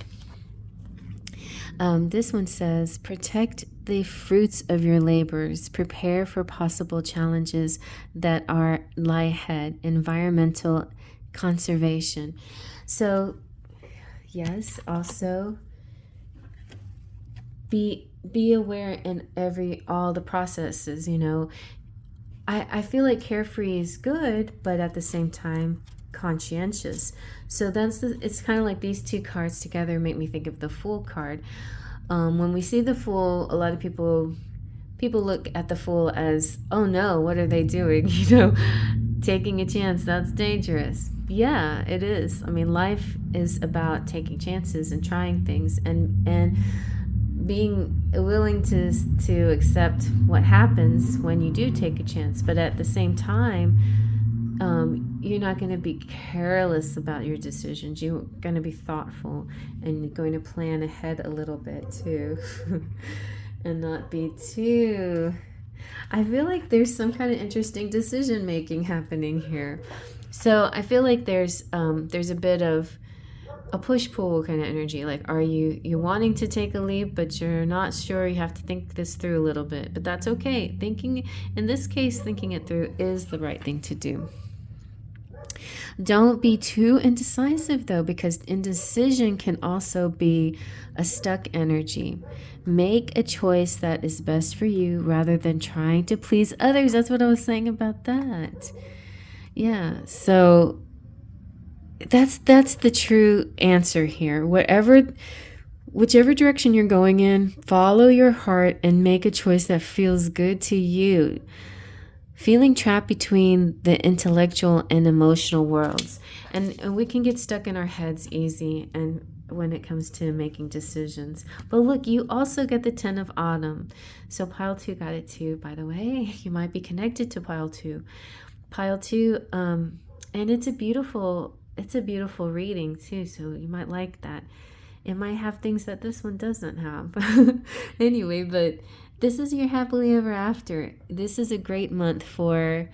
this one says, protect the fruits of your labors. Prepare for possible challenges that lie ahead. Environmental conservation. So, yes, also be aware in all the processes, you know. I feel like carefree is good, but at the same time conscientious. So it's kind of like these two cards together make me think of the Fool card. When we see the Fool, a lot of people look at the Fool as, oh no, what are they doing? You know, taking a chance, that's dangerous. Yeah, it is. I mean, life is about taking chances and trying things and being willing to accept what happens when you do take a chance. But at the same time, you're not going to be careless about your decisions. You're going to be thoughtful and you're going to plan ahead a little bit too. And not be too... I feel like there's some kind of interesting decision making happening here. So I feel like there's a bit of a push-pull kind of energy. Like, are you wanting to take a leap, but you're not sure? You have to think this through a little bit, but that's okay. In this case, thinking it through is the right thing to do. Don't be too indecisive though, because indecision can also be a stuck energy. Make a choice that is best for you rather than trying to please others. That's what I was saying about that. Yeah, so that's the true answer here. Whichever direction you're going in, follow your heart and make a choice that feels good to you. Feeling trapped between the intellectual and emotional worlds. And we can get stuck in our heads easy and when it comes to making decisions. But look, you also get the 10 of Autumn. So pile 2 got it too, by the way. You might be connected to pile 2. Pile 2, and it's a beautiful reading too, so you might like that. It might have things that this one doesn't have. Anyway, but this is your happily ever after. This is a great month for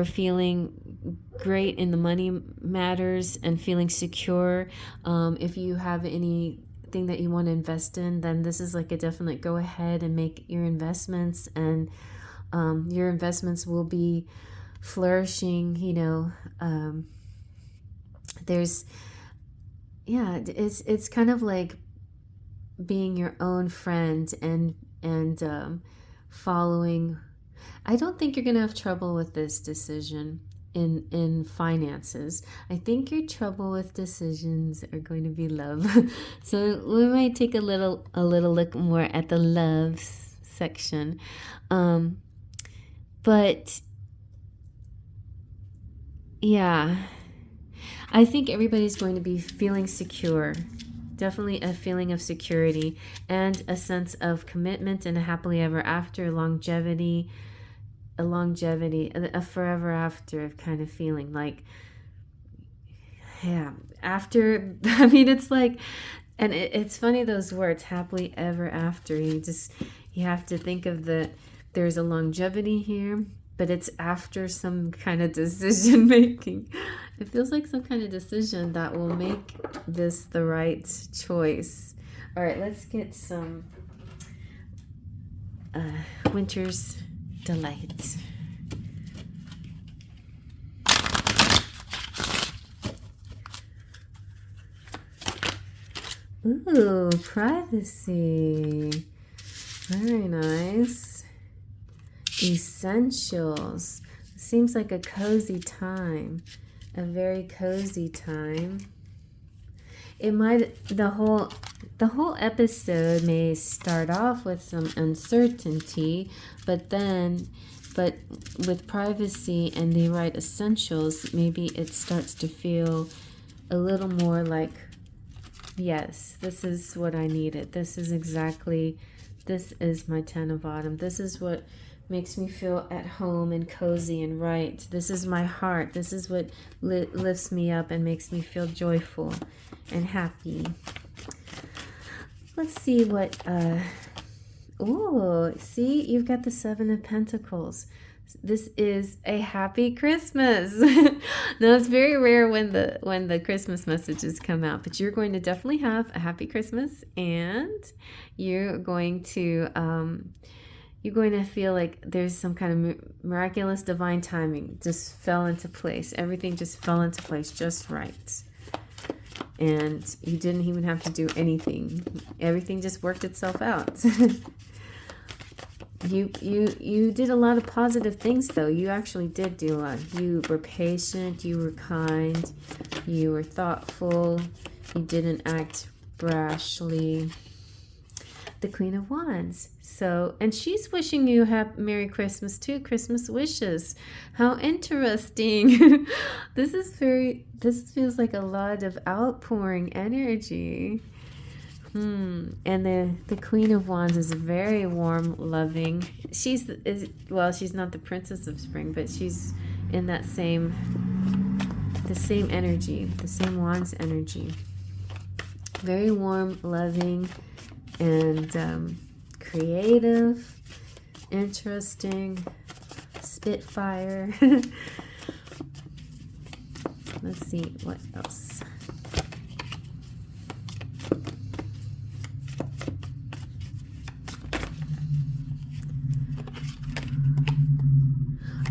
feeling great in the money matters and feeling secure. If you have anything that you want to invest in, then this is like a definite go ahead and make your investments, and your investments will be flourishing. You know, it's kind of like being your own friend and following. I don't think you're gonna have trouble with this decision in finances. I think your trouble with decisions are going to be love. So we might take a little look more at the love section, but yeah, I think everybody's going to be feeling secure. Definitely a feeling of security and a sense of commitment and a happily ever after, a longevity, a forever after kind of feeling. Like, yeah, after, I mean, it's like, and it's funny, those words, happily ever after. You have to think of there's a longevity here, but it's after some kind of decision making. It feels like some kind of decision that will make this the right choice. All right, let's get some winter's delight. Ooh, privacy. Very nice. Essentials. Seems like a cozy time. A very cozy time. It might, the whole episode may start off with some uncertainty, but with privacy and the right essentials, maybe it starts to feel a little more like, yes, this is what I needed. This is my 10 of autumn. This is what makes me feel at home and cozy and right. This is my heart. This is what lifts me up and makes me feel joyful and happy. Let's see what, oh, see, you've got the 7 of Pentacles. This is a happy Christmas. Now, it's very rare when the Christmas messages come out, but you're going to definitely have a happy Christmas, and you're going to feel like there's some kind of miraculous divine timing just fell into place. Everything just fell into place just right. And you didn't even have to do anything. Everything just worked itself out. You did a lot of positive things, though. You actually did do a lot. You were patient. You were kind. You were thoughtful. You didn't act brashly. The Queen of Wands. So, and she's wishing you Merry Christmas too. Christmas wishes. How interesting. This feels like a lot of outpouring energy. And the Queen of Wands is very warm, loving. She's not the Princess of Spring, but she's in that the same energy, the same Wands energy. Very warm, loving, and creative, interesting, spitfire. Let's see what else.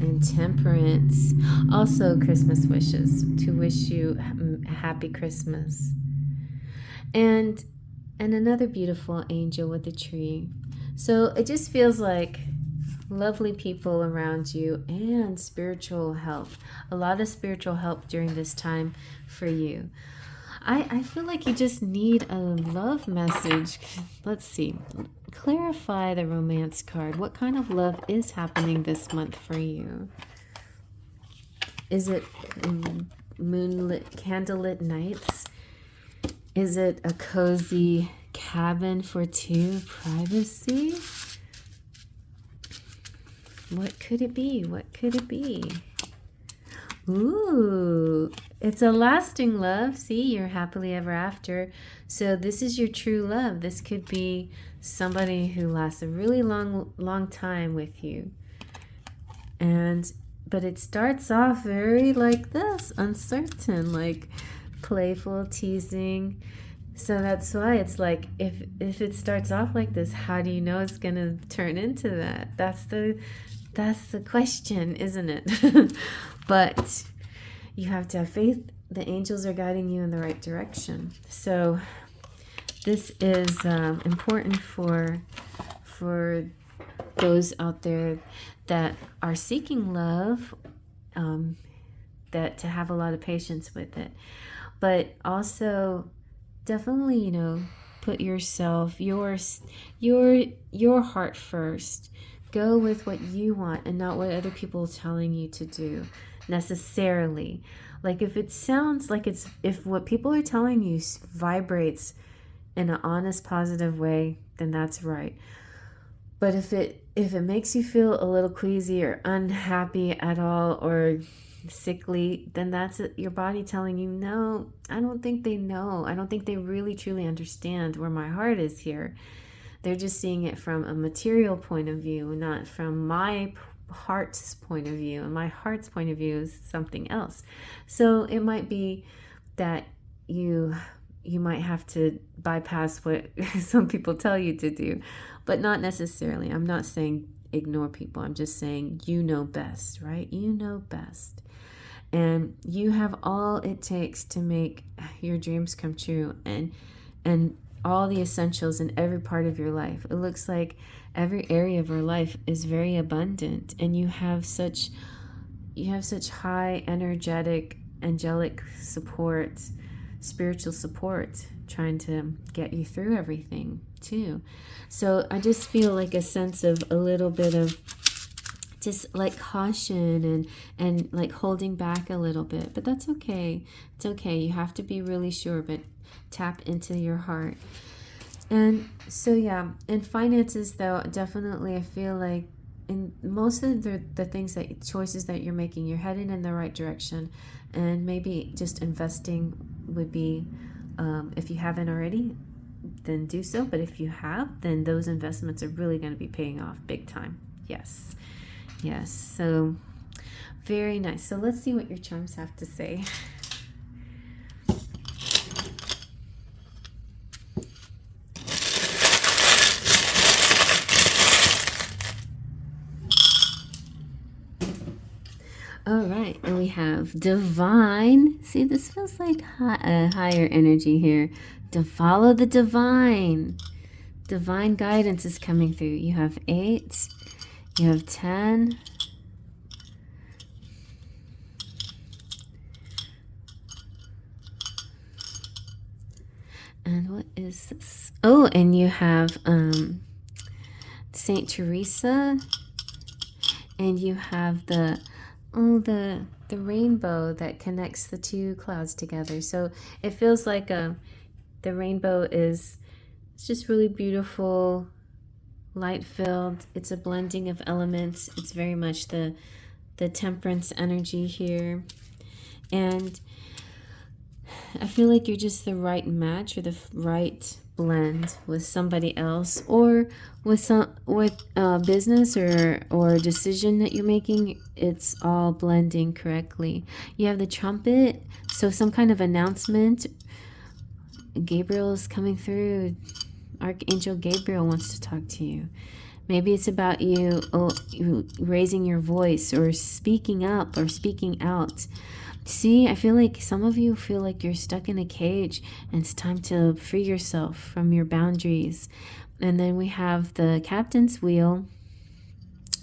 And Temperance. Also Christmas wishes. To wish you a happy Christmas. And another beautiful angel with a tree. So it just feels like lovely people around you and spiritual help. A lot of spiritual help during this time for you. I feel like you just need a love message. Let's see. Clarify the romance card. What kind of love is happening this month for you? Is it moonlit, candlelit nights? Is it a cozy cabin for 2, privacy? What could it be? What could it be? Ooh, it's a lasting love. See, you're happily ever after. So this is your true love. This could be somebody who lasts a really long time with you. But it starts off very like this, uncertain, like playful, teasing. So that's why it's like, if it starts off like this, how do you know it's gonna turn into that? That's the question, isn't it? But you have to have faith. The angels are guiding you in the right direction. So this is important for those out there that are seeking love, that to have a lot of patience with it. But also definitely, put yourself, your heart first. Go with what you want and not what other people are telling you to do necessarily. Like if it sounds like if what people are telling you vibrates in an honest, positive way, then that's right. But if it makes you feel a little queasy or unhappy at all or sickly, then that's your body telling you, no, I don't think they know. I don't think they really truly understand where my heart is here. They're just seeing it from a material point of view, not from my heart's point of view. And my heart's point of view is something else. So it might be that you might have to bypass what some people tell you to do, but not necessarily. I'm not saying ignore people. I'm just saying, you know best, right? You know best. And you have all it takes to make your dreams come true, and all the essentials in every part of your life. It looks like every area of your life is very abundant, and you have such high energetic angelic support, spiritual support trying to get you through everything too. So I just feel like a sense of a little bit of just like caution and like holding back a little bit, but that's okay. It's okay. You have to be really sure, but tap into your heart. And so yeah, in finances though, definitely I feel like in most of the things that choices that you're making, you're heading in the right direction. And maybe just investing would be, if you haven't already, then do so. But if you have, then those investments are really going to be paying off big time. Yes. Yes. So very nice. So let's see what your charms have to say. All right, and we have divine. See, this feels like a higher energy here. To follow the divine. Divine guidance is coming through. You have 8. You have 10. And what is this? Oh, and you have Saint Teresa. And you have the rainbow that connects the two clouds together. So it feels like the rainbow it's just really beautiful, light filled. It's a blending of elements. It's very much the temperance energy here. And I feel like you're just the right match, or the right blend with somebody else, or with business or decision that you're making. It's all blending correctly. You have the trumpet, so some kind of announcement. Gabriel is coming through. Archangel Gabriel wants to talk to you. Maybe it's about you raising your voice or speaking up or speaking out. See, I feel like some of you feel like you're stuck in a cage and it's time to free yourself from your boundaries. And then we have the captain's wheel.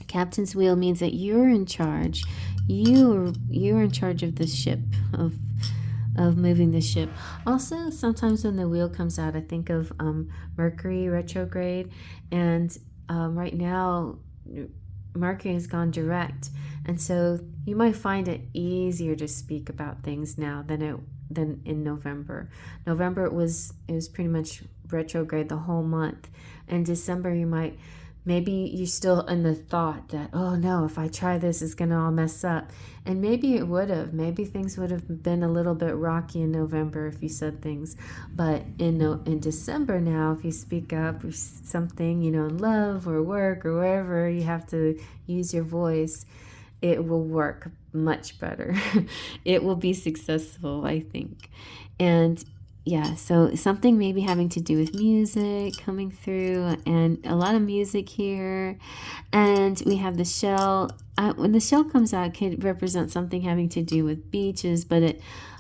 Captain's wheel means that you're in charge. You're in charge of the ship, of moving the ship. Also, sometimes when the wheel comes out, I think of Mercury retrograde, and right now Mercury has gone direct, and so you might find it easier to speak about things now than in November. November it was pretty much retrograde the whole month. And December maybe you're still in the thought that, oh no, if I try this, it's gonna all mess up. And maybe it would have. Maybe things would have been a little bit rocky in November if you said things. But in December now, if you speak up or something, in love or work or wherever you have to use your voice, it will work much better. It will be successful, I think. And yeah, so something maybe having to do with music coming through, and a lot of music here. And we have the shell. When the shell comes out, it could represent something having to do with beaches, but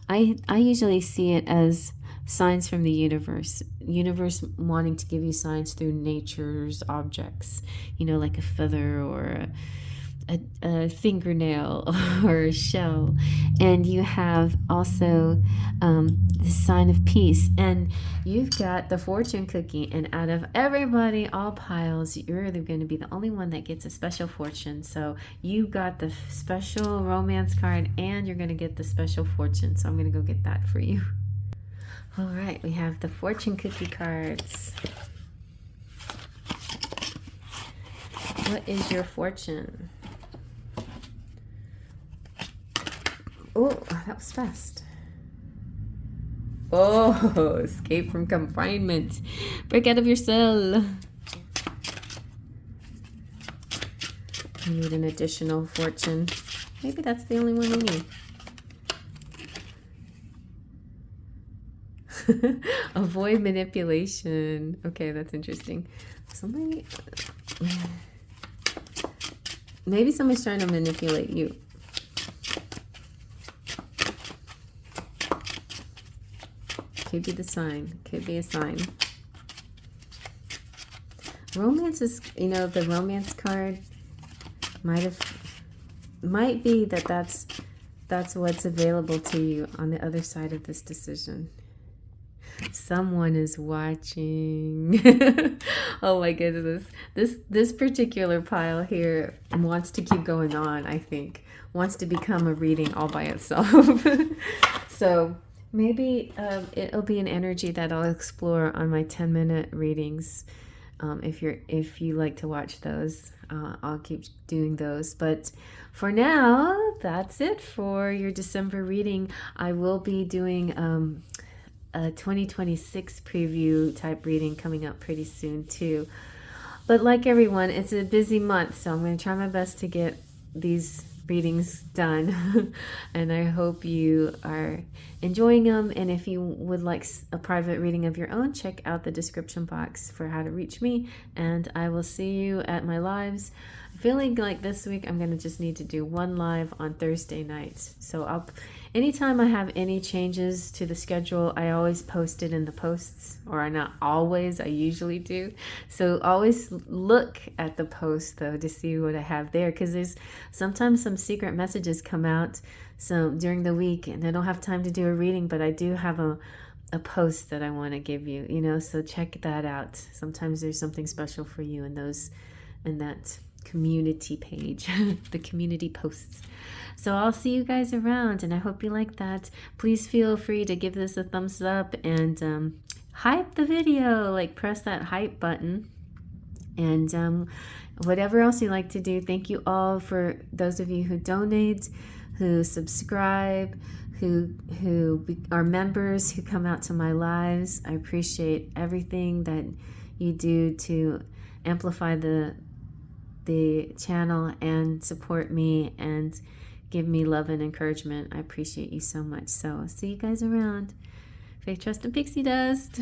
I usually see it as signs from the universe wanting to give you signs through nature's objects, like a feather or a fingernail or a shell. And you have also the sign of peace, and you've got the fortune cookie. And out of everybody, all piles, you're going to be the only one that gets a special fortune. So you got the special romance card, and you're going to get the special fortune. So I'm going to go get that for you. All right, we have the fortune cookie cards. What is your fortune? Oh, that was fast. Oh, escape from confinement. Break out of your cell. You need an additional fortune. Maybe that's the only one you need. Avoid manipulation. Okay, that's interesting. Somebody... maybe somebody's trying to manipulate you. Could be the sign. Could be a sign. Romance is, you know, the romance card might be that's what's available to you on the other side of this decision. Someone is watching. Oh my goodness. This particular pile here wants to keep going on, I think. Wants to become a reading all by itself. So maybe it'll be an energy that I'll explore on my 10-minute readings. If you like to watch those, I'll keep doing those. But for now, that's it for your December reading. I will be doing a 2026 preview type reading coming up pretty soon too. But like everyone, it's a busy month, so I'm going to try my best to get these readings done. And I hope you are enjoying them. And if you would like a private reading of your own, check out the description box for how to reach me. And I will see you at my lives. Feeling like this week I'm going to just need to do one live on Thursday nights. So anytime I have any changes to the schedule, I always post it in the posts, or not always, I usually do. So always look at the post though to see what I have there, because there's sometimes some secret messages come out during the week and I don't have time to do a reading, but I do have a post that I want to give you, you know, so check that out. Sometimes there's something special for you in that community page, the community posts. So I'll see you guys around, and I hope you like that. Please feel free to give this a thumbs up and hype the video, like press that hype button, and whatever else you like to do. Thank you all for those of you who donate, who subscribe, who are members, who come out to my lives. I appreciate everything that you do to amplify the channel and support me and give me love and encouragement. I appreciate you so much. So I'll see you guys around. Faith, Trust, and Pixie Dust.